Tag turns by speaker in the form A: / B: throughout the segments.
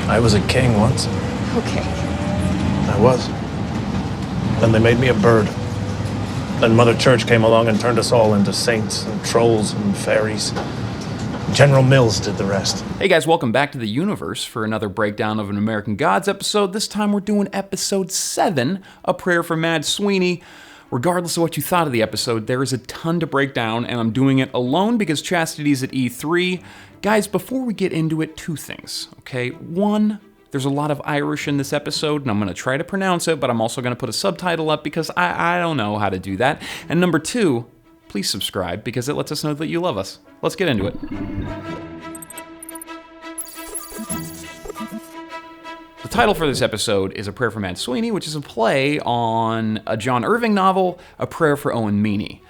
A: I was a king once.
B: Okay.
A: I was. Then they made me a bird. Then Mother Church came along and turned us all into saints and trolls and fairies. General Mills did the rest.
C: Hey guys, welcome back to the universe for another breakdown of an American Gods episode. This time we're doing episode 7, A Prayer for Mad Sweeney. Regardless of what you thought of the episode, there is a ton to break down, and I'm doing it alone because Chastity's at E3. Guys, before we get into it, two things, okay? One, there's a lot of Irish in this episode, and I'm going to try to pronounce it, but I'm also going to put a subtitle up because I don't know how to do that. And number two, please subscribe because it lets us know that you love us. Let's get into it. The title for this episode is A Prayer for Mad Sweeney, which is a play on a John Irving novel, A Prayer for Owen Meany,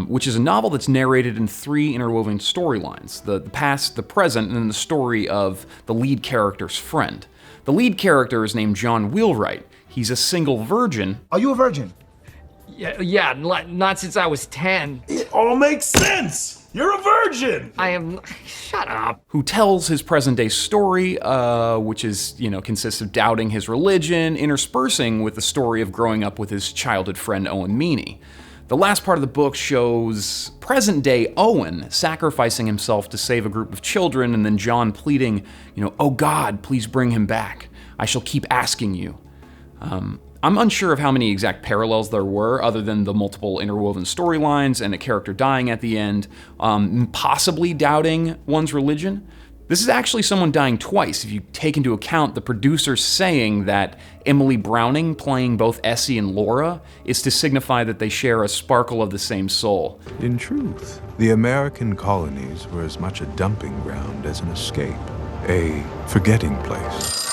C: which is a novel that's narrated in 3 interwoven storylines, the past, the present, and then the story of the lead character's friend. The lead character is named John Wheelwright. He's a single virgin.
D: Are you a virgin?
E: Yeah, not since I was 10.
D: It all makes sense! You're a virgin!
E: I am... Shut up.
C: Who tells his present-day story, which is, consists of doubting his religion, interspersing with the story of growing up with his childhood friend Owen Meany. The last part of the book shows present-day Owen sacrificing himself to save a group of children, and then John pleading, "Oh God, please bring him back. I shall keep asking you." I'm unsure of how many exact parallels there were, other than the multiple interwoven storylines and a character dying at the end, possibly doubting one's religion. This is actually someone dying twice, if you take into account the producers saying that Emily Browning playing both Essie and Laura is to signify that they share a sparkle of the same soul.
F: In truth, the American colonies were as much a dumping ground as an escape, a forgetting place.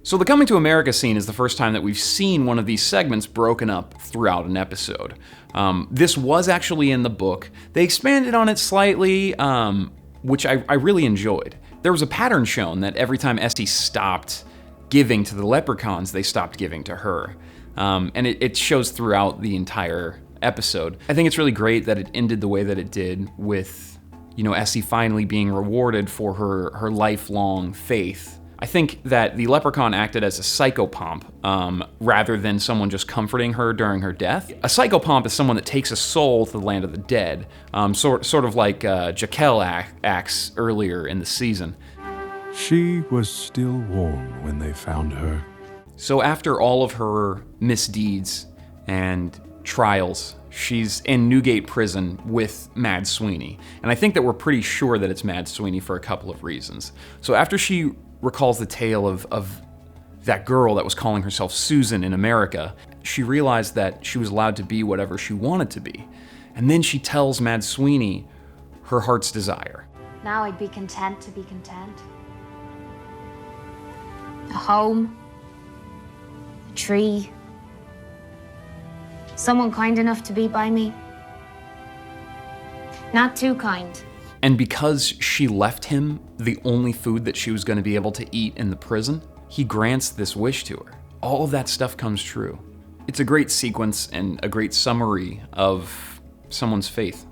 C: So the Coming to America scene is the first time that we've seen one of these segments broken up throughout an episode. This was actually in the book. They expanded on it slightly, which I really enjoyed. There was a pattern shown that every time Essie stopped giving to the Leprechauns, they stopped giving to her. And it shows throughout the entire episode. I think it's really great that it ended the way that it did with, Essie finally being rewarded for her lifelong faith. I think that the leprechaun acted as a psychopomp rather than someone just comforting her during her death. A psychopomp is someone that takes a soul to the land of the dead, sort of like Jekyll acts earlier in the season.
F: She was still warm when they found her.
C: So after all of her misdeeds and trials, she's in Newgate Prison with Mad Sweeney. And I think that we're pretty sure that it's Mad Sweeney for a couple of reasons. So after she recalls the tale of that girl that was calling herself Susan in America, she realized that she was allowed to be whatever she wanted to be. And then she tells Mad Sweeney her heart's desire.
B: Now I'd be content to be content. A home. A tree. Someone kind enough to be by me. Not too kind.
C: And because she left him the only food that she was going to be able to eat in the prison, he grants this wish to her. All of that stuff comes true. It's a great sequence and a great summary of someone's faith.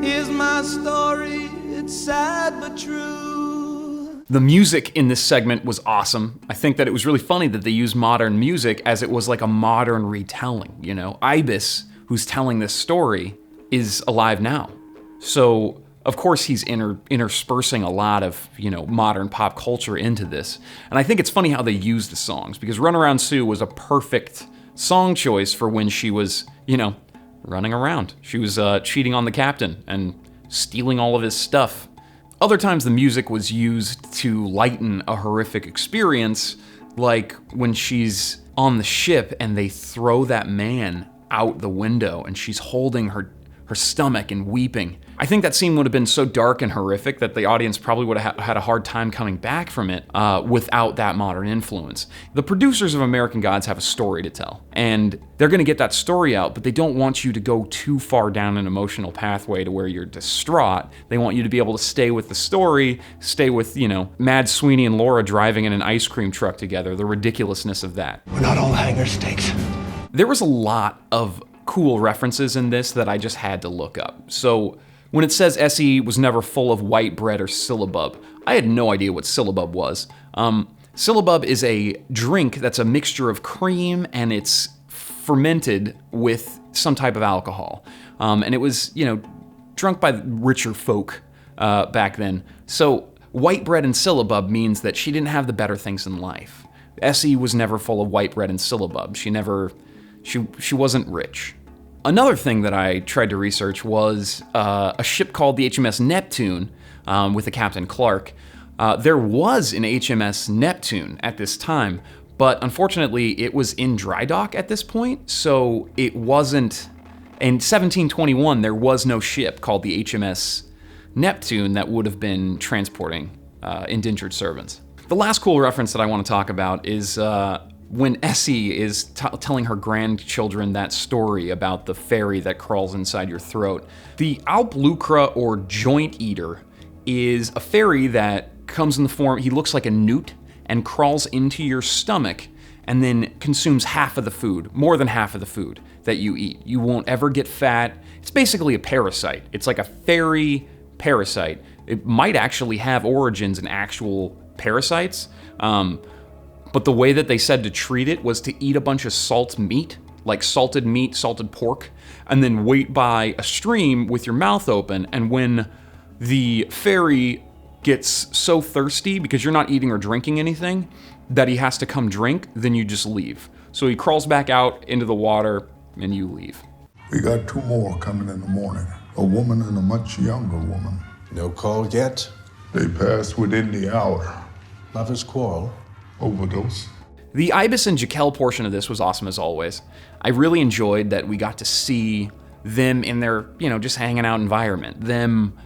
G: Here's my story, it's sad but true.
C: The music in this segment was awesome. I think that it was really funny that they used modern music as it was like a modern retelling, Ibis, who's telling this story, is alive now. So of course, he's interspersing a lot of, modern pop culture into this. And I think it's funny how they use the songs, because Runaround Sue was a perfect song choice for when she was, running around. She was cheating on the captain and stealing all of his stuff. Other times the music was used to lighten a horrific experience, like when she's on the ship and they throw that man out the window and she's holding her stomach and weeping. I think that scene would have been so dark and horrific that the audience probably would have had a hard time coming back from it without that modern influence. The producers of American Gods have a story to tell, and they're going to get that story out, but they don't want you to go too far down an emotional pathway to where you're distraught. They want you to be able to stay with the story, stay with, Mad Sweeney and Laura driving in an ice cream truck together, the ridiculousness of that.
A: We're not all hanger steaks.
C: There was a lot of cool references in this that I just had to look up. So when it says Essie was never full of white bread or syllabub, I had no idea what syllabub was. Syllabub is a drink that's a mixture of cream and it's fermented with some type of alcohol. And it was, drunk by richer folk back then. So white bread and syllabub means that she didn't have the better things in life. Essie was never full of white bread and syllabub. She wasn't rich. Another thing that I tried to research was a ship called the HMS Neptune with a Captain Clark. There was an HMS Neptune at this time, but unfortunately it was in dry dock at this point, so it wasn't. In 1721, there was no ship called the HMS Neptune that would have been transporting indentured servants. The last cool reference that I want to talk about is when Essie is telling her grandchildren that story about the fairy that crawls inside your throat. The Alplucra, or joint eater, is a fairy that comes in the form, he looks like a newt and crawls into your stomach and then consumes half of the food, more than half of the food that you eat. You won't ever get fat. It's basically a parasite. It's like a fairy parasite. It might actually have origins in actual parasites, but the way that they said to treat it was to eat a bunch of salt meat, like salted meat, salted pork, and then wait by a stream with your mouth open, and when the fairy gets so thirsty because you're not eating or drinking anything that he has to come drink, then you just leave. So he crawls back out into the water and you leave.
H: We got 2 more coming in the morning, a woman and a much younger woman.
F: No call yet?
H: They passed within the hour.
F: Lovers quarrel?
H: Overdose.
C: The Ibis and Jekyll portion of this was awesome as always. I really enjoyed that we got to see them in their, just hanging out environment, them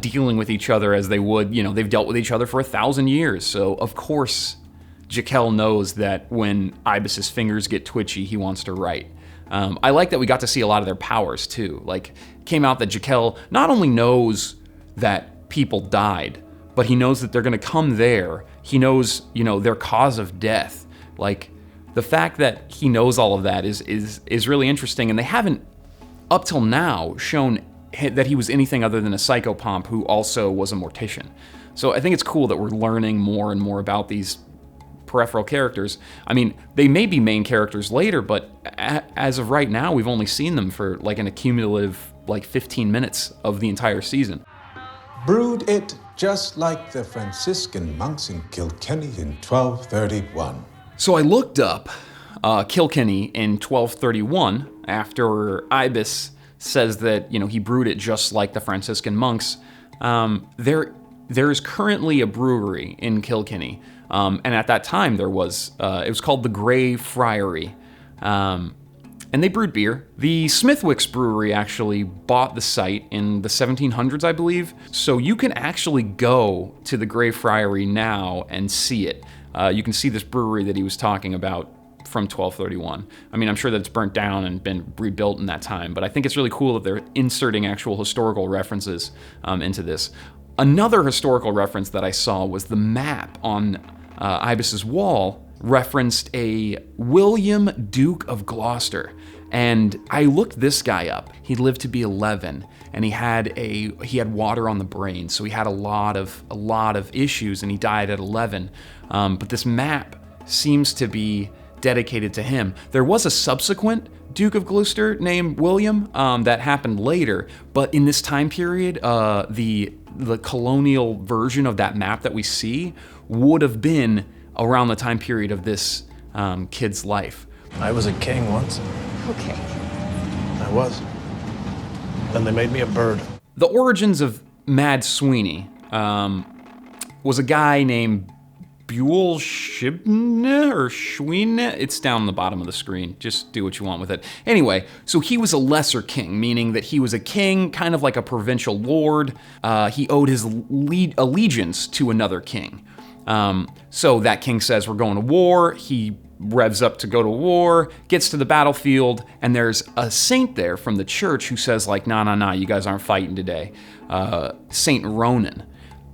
C: dealing with each other as they would, they've dealt with each other for 1,000 years. So of course, Jekyll knows that when Ibis's fingers get twitchy, he wants to write. I like that we got to see a lot of their powers too. Like, it came out that Jekyll not only knows that people died, but he knows that they're gonna come there. He knows, their cause of death. Like, the fact that he knows all of that is really interesting, and they haven't, up till now, shown that he was anything other than a psychopomp who also was a mortician. So I think it's cool that we're learning more and more about these peripheral characters. I mean, they may be main characters later, but as of right now, we've only seen them for like an accumulative 15 minutes of the entire season.
F: Brewed it just like the Franciscan monks in Kilkenny in 1231.
C: So I looked up Kilkenny in 1231 after Ibis says that, he brewed it just like the Franciscan monks. There is currently a brewery in Kilkenny. And at that time there was, it was called the Grey Friary. And they brewed beer. The Smithwick's brewery actually bought the site in the 1700s, I believe. So you can actually go to the Grey Friary now and see it. You can see this brewery that he was talking about from 1231. I mean, I'm sure that it's burnt down and been rebuilt in that time, but I think it's really cool that they're inserting actual historical references into this. Another historical reference that I saw was the map on Ibis's wall referenced a William, Duke of Gloucester. And I looked this guy up. He lived to be 11, and he had water on the brain, so he had a lot of issues, and he died at 11. But this map seems to be dedicated to him. There was a subsequent Duke of Gloucester named William that happened later, but in this time period, the colonial version of that map that we see would have been around the time period of this kid's life.
A: I was a king once.
B: Okay.
A: I was. Then they made me a bird.
C: The origins of Mad Sweeney was a guy named Buell Shibne or Schween. It's down on the bottom of the screen. Just do what you want with it. Anyway, so he was a lesser king, meaning that he was a king, kind of like a provincial lord. He owed his allegiance to another king. So that king says, we're going to war. He revs up to go to war, gets to the battlefield, and there's a saint there from the church who says like, nah, you guys aren't fighting today. Saint Ronan.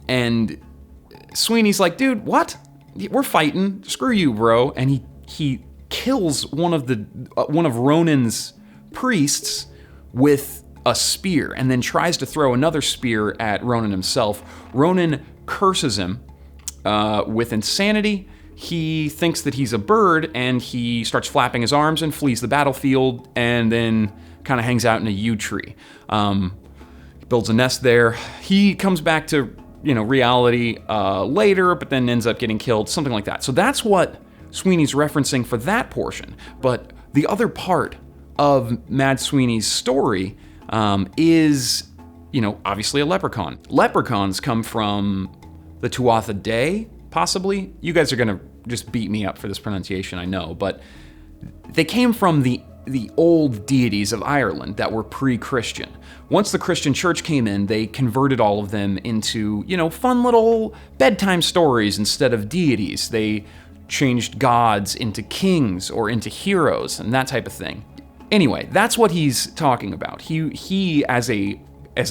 C: And Sweeney's like, dude, what? We're fighting. Screw you, bro. And he kills one of Ronan's priests with a spear, and then tries to throw another spear at Ronan himself. Ronan curses him with insanity. He thinks that he's a bird, and he starts flapping his arms and flees the battlefield, and then kind of hangs out in a yew tree. He builds a nest there. He comes back to, reality later, but then ends up getting killed, something like that. So that's what Sweeney's referencing for that portion. But the other part of Mad Sweeney's story is, obviously a leprechaun. Leprechauns come from the Tuatha Dé, possibly. You guys are gonna just beat me up for this pronunciation, I know, but they came from the old deities of Ireland that were pre-Christian. Once the Christian church came in, they converted all of them into, fun little bedtime stories instead of deities. They changed gods into kings or into heroes and that type of thing. Anyway, that's what he's talking about. He as a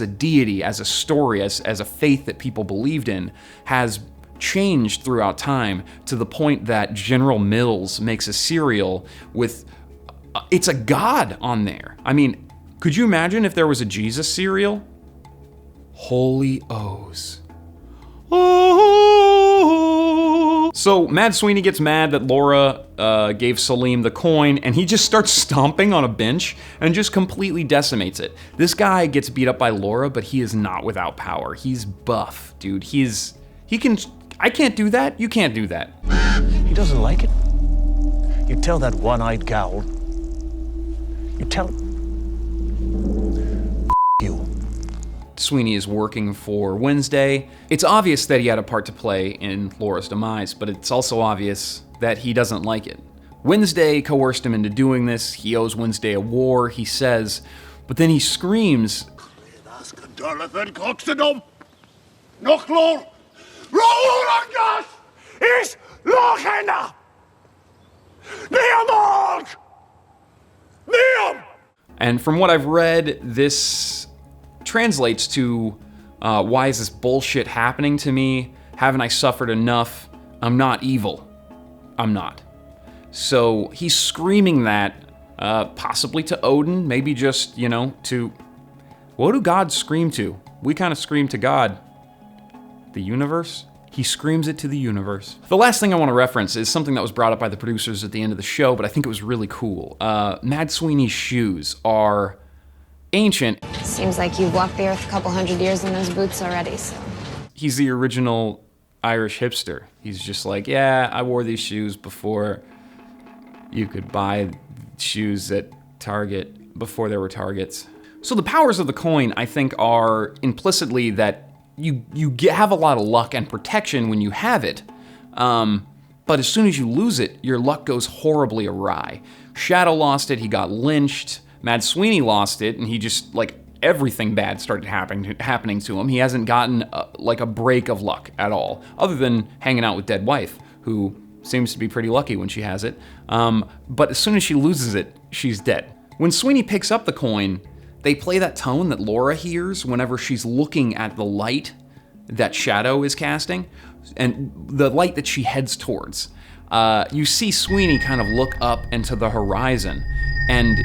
C: deity, as a story, as a faith that people believed in, has changed throughout time to the point that General Mills makes a cereal with it's a god on there. I mean, could you imagine if there was a Jesus cereal? Holy O's. Oh. So Mad Sweeney gets mad that Laura gave Salim the coin, and he just starts stomping on a bench and just completely decimates it. This guy gets beat up by Laura, but he is not without power. He's buff, dude. I can't do that. You can't do that.
I: He doesn't like it. You tell that one-eyed gal. You tell him. You.
C: Sweeney is working for Wednesday. It's obvious that he had a part to play in Laura's demise, but it's also obvious that he doesn't like it. Wednesday coerced him into doing this. He owes Wednesday a war, he says, but then he screams, and from what I've read, this translates to, why is this bullshit happening to me? Haven't I suffered enough? I'm not evil. I'm not. So he's screaming that, possibly to Odin, maybe just, to... What do gods scream to? We kind of scream to God. The universe? He screams it to the universe. The last thing I want to reference is something that was brought up by the producers at the end of the show, but I think it was really cool. Mad Sweeney's shoes are ancient.
B: Seems like you've walked the earth a couple hundred years in those boots already, so.
C: He's the original Irish hipster. He's just like, yeah, I wore these shoes before you could buy shoes at Target, before there were Targets. So the powers of the coin, I think, are implicitly that you have a lot of luck and protection when you have it, but as soon as you lose it, your luck goes horribly awry. Shadow lost it, he got lynched. Mad Sweeney lost it, and he just, everything bad started happening to him. He hasn't gotten, a break of luck at all, other than hanging out with dead wife, who seems to be pretty lucky when she has it. But as soon as she loses it, she's dead. When Sweeney picks up the coin, they play that tone that Laura hears whenever she's looking at the light that Shadow is casting, and the light that she heads towards. You see Sweeney kind of look up into the horizon, and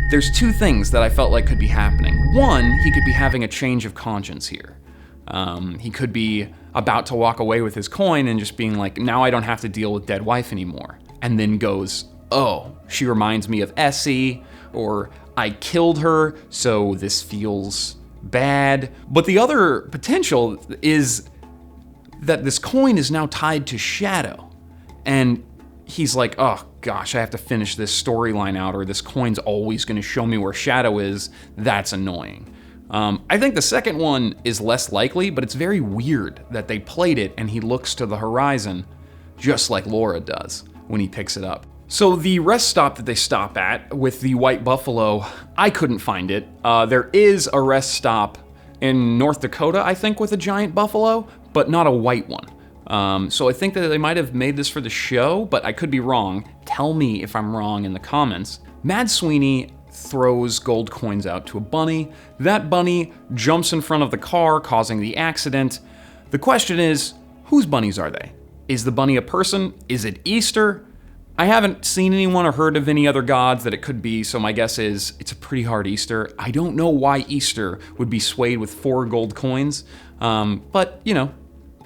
C: there's two things that I felt like could be happening. One, he could be having a change of conscience here. He could be about to walk away with his coin and just being like, now I don't have to deal with dead wife anymore. And then goes, oh, she reminds me of Essie, or I killed her, so this feels bad. But the other potential is that this coin is now tied to Shadow. And he's like, oh gosh, I have to finish this storyline out, or this coin's always gonna show me where Shadow is. That's annoying. I think the second one is less likely, but it's very weird that they played it and he looks to the horizon just like Laura does when he picks it up. So the rest stop that they stop at with the white buffalo, I couldn't find it. There is a rest stop in North Dakota, I think, with a giant buffalo, but not a white one. So I think that they might have made this for the show, but I could be wrong. Tell me if I'm wrong in the comments. Mad Sweeney throws gold coins out to a bunny. That bunny jumps in front of the car, causing the accident. The question is, whose bunnies are they? Is the bunny a person? Is it Easter? I haven't seen anyone or heard of any other gods that it could be, so my guess is it's a pretty hard Easter. I don't know why Easter would be swayed with 4 gold coins, but,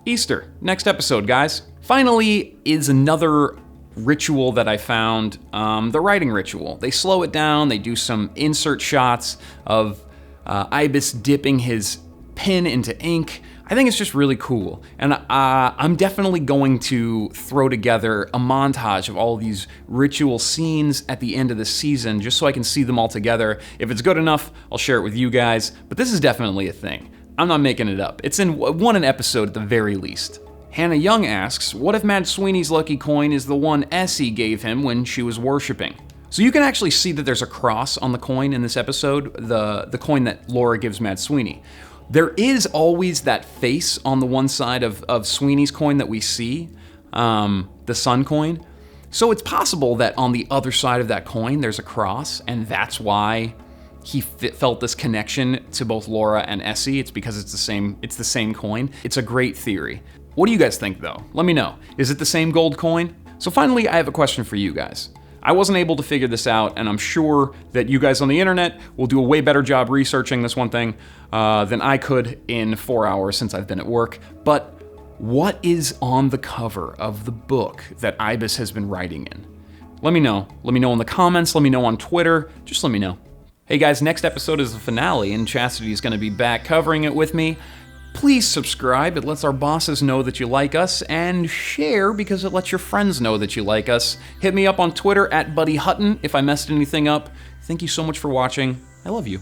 C: Easter, next episode, guys. Finally is another ritual that I found, the writing ritual. They slow it down, they do some insert shots of Ibis dipping his pen into ink. I think it's just really cool. And I'm definitely going to throw together a montage of all of these ritual scenes at the end of the season, just so I can see them all together. If it's good enough, I'll share it with you guys, but this is definitely a thing. I'm not making it up. It's in an episode at the very least. Hannah Young asks, what if Mad Sweeney's lucky coin is the one Essie gave him when she was worshiping? So you can actually see that there's a cross on the coin in this episode, the coin that Laura gives Mad Sweeney. There is always that face on the one side of Sweeney's coin that we see, the sun coin. So it's possible that on the other side of that coin there's a cross, and that's why he felt this connection to both Laura and Essie. It's because it's the same coin. It's a great theory. What do you guys think though? Let me know. Is it the same gold coin? So finally, I have a question for you guys. I wasn't able to figure this out, and I'm sure that you guys on the internet will do a way better job researching this one thing than I could in 4 hours since I've been at work. But what is on the cover of the book that Ibis has been writing in? Let me know. Let me know in the comments. Let me know on Twitter. Just let me know. Hey guys, next episode is the finale, and Chastity is going to be back covering it with me. Please subscribe, it lets our bosses know that you like us, and share because it lets your friends know that you like us. Hit me up on Twitter at Buddy Hutton if I messed anything up. Thank you so much for watching. I love you.